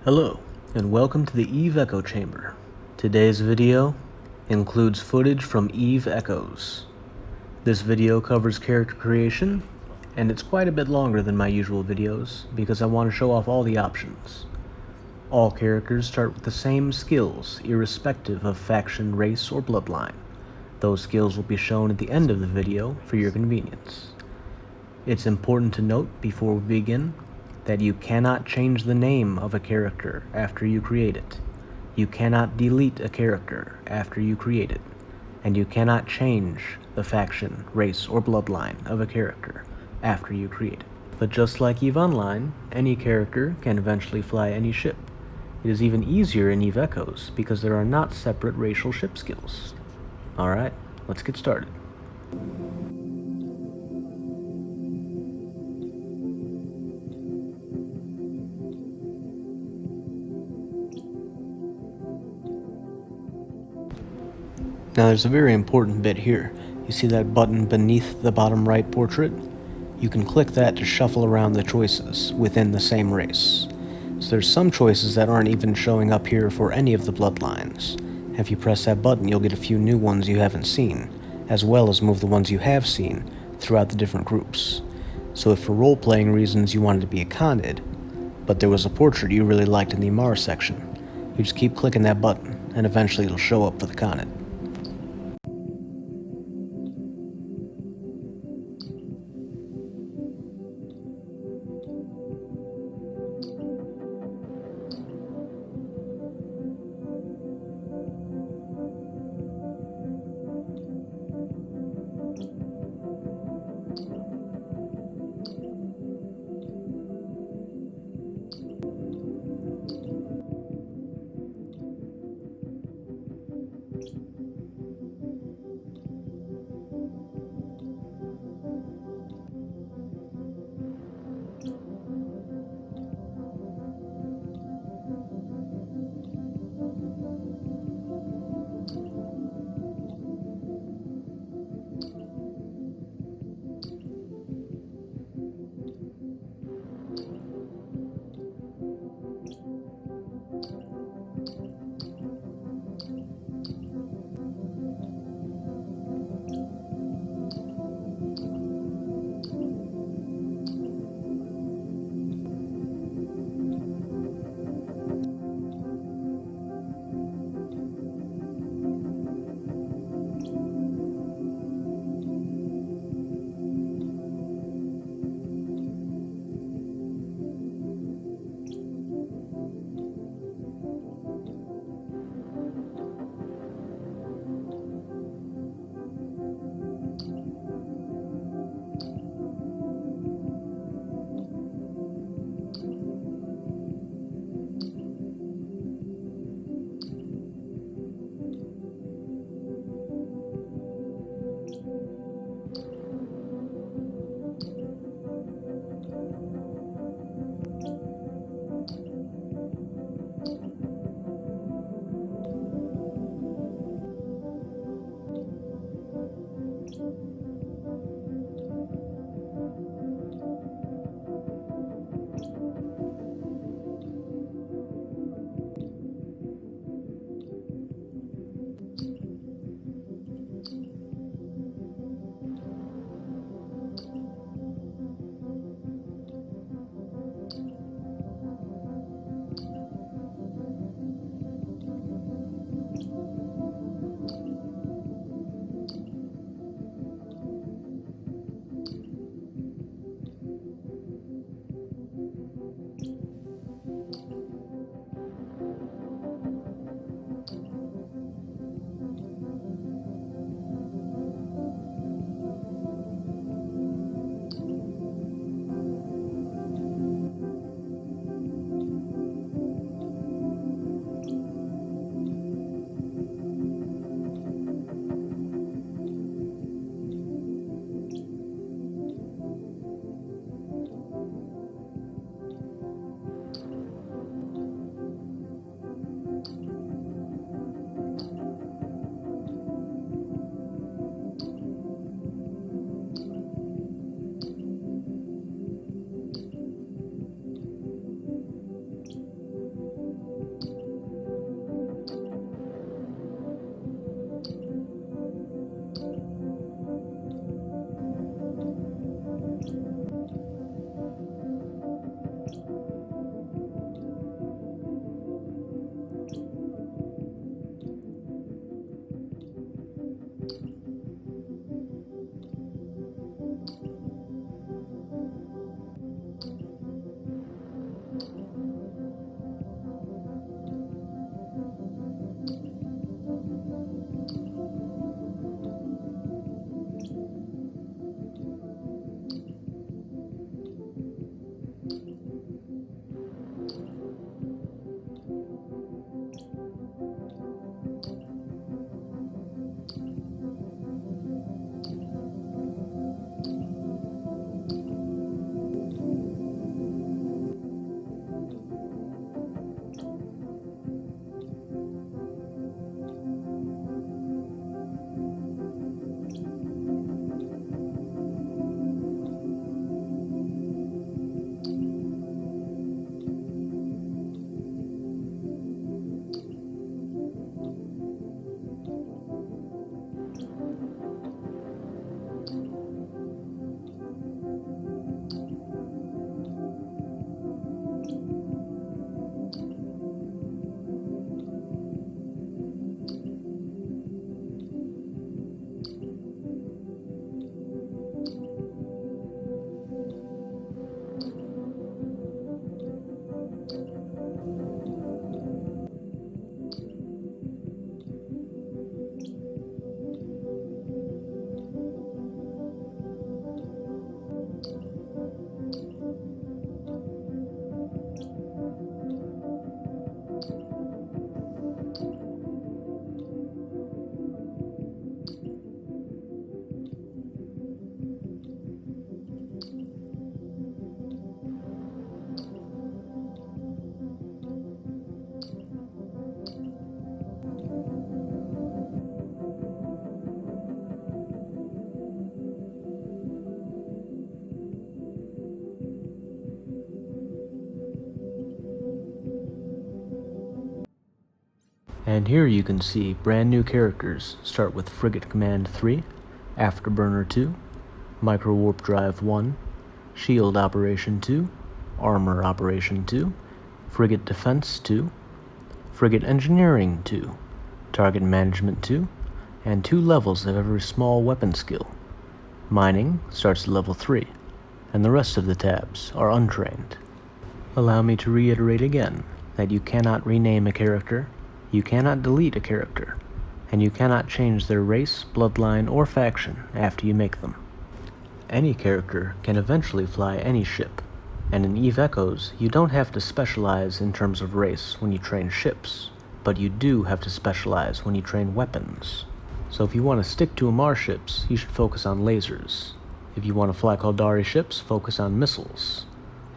Hello, and welcome to the EVEEchoChamber. Today's video includes footage from Eve Echoes. This video covers character creation, and it's quite a bit longer than my usual videos because I want to show off all the options. All characters start with the same skills, irrespective of faction, race, or bloodline. Those skills will be shown at the end of the video for your convenience. It's important to note before we begin that you cannot change the name of a character after you create it. You cannot delete a character after you create it. And you cannot change the faction, race, or bloodline of a character after you create it. But just like EVE Online, any character can eventually fly any ship. It is even easier in EVE Echoes because there are not separate racial ship skills. Alright, let's get started. Now there's a very important bit here. You see that button beneath the bottom right portrait? You can click that to shuffle around the choices within the same race. So there's some choices that aren't even showing up here for any of the bloodlines. If you press that button, you'll get a few new ones you haven't seen, as well as move the ones you have seen throughout the different groups. So if for role-playing reasons you wanted to be a Khanid, but there was a portrait you really liked in the Amar section, you just keep clicking that button, and eventually it'll show up for the Khanid. And here you can see brand new characters start with Frigate Command 3, Afterburner 2, Microwarpdrive 1, Shield Operation 2, Armor Operation 2, Frigate Defense 2, Frigate Engineering 2, Target Management 2, and 2 levels of every small weapon skill. Mining starts at level 3, and the rest of the tabs are untrained. Allow me to reiterate again that you cannot rename a character, you cannot delete a character, and you cannot change their race, bloodline, or faction after you make them. Any character can eventually fly any ship, and in EVE Echoes, you don't have to specialize in terms of race when you train ships, but you do have to specialize when you train weapons. So if you want to stick to Amar ships, you should focus on lasers. If you want to fly Caldari ships, focus on missiles.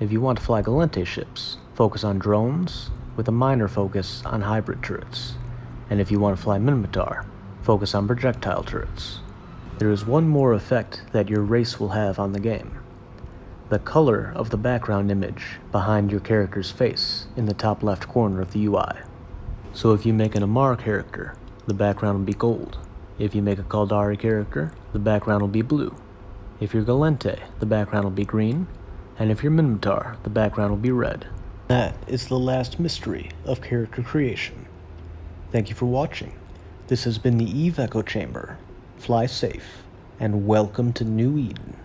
If you want to fly Galente ships, focus on drones, with a minor focus on hybrid turrets. And if you want to fly Minotaur, focus on projectile turrets. There is one more effect that your race will have on the game. The color of the background image behind your character's face in the top left corner of the UI. So if you make an Amar character, the background will be gold. If you make a Caldari character, the background will be blue. If you're Galente, the background will be green. And if you're Minotaur, the background will be red. That is the last mystery of character creation. Thank you for watching. This has been the EVEEchoChamber. Fly safe, and welcome to New Eden.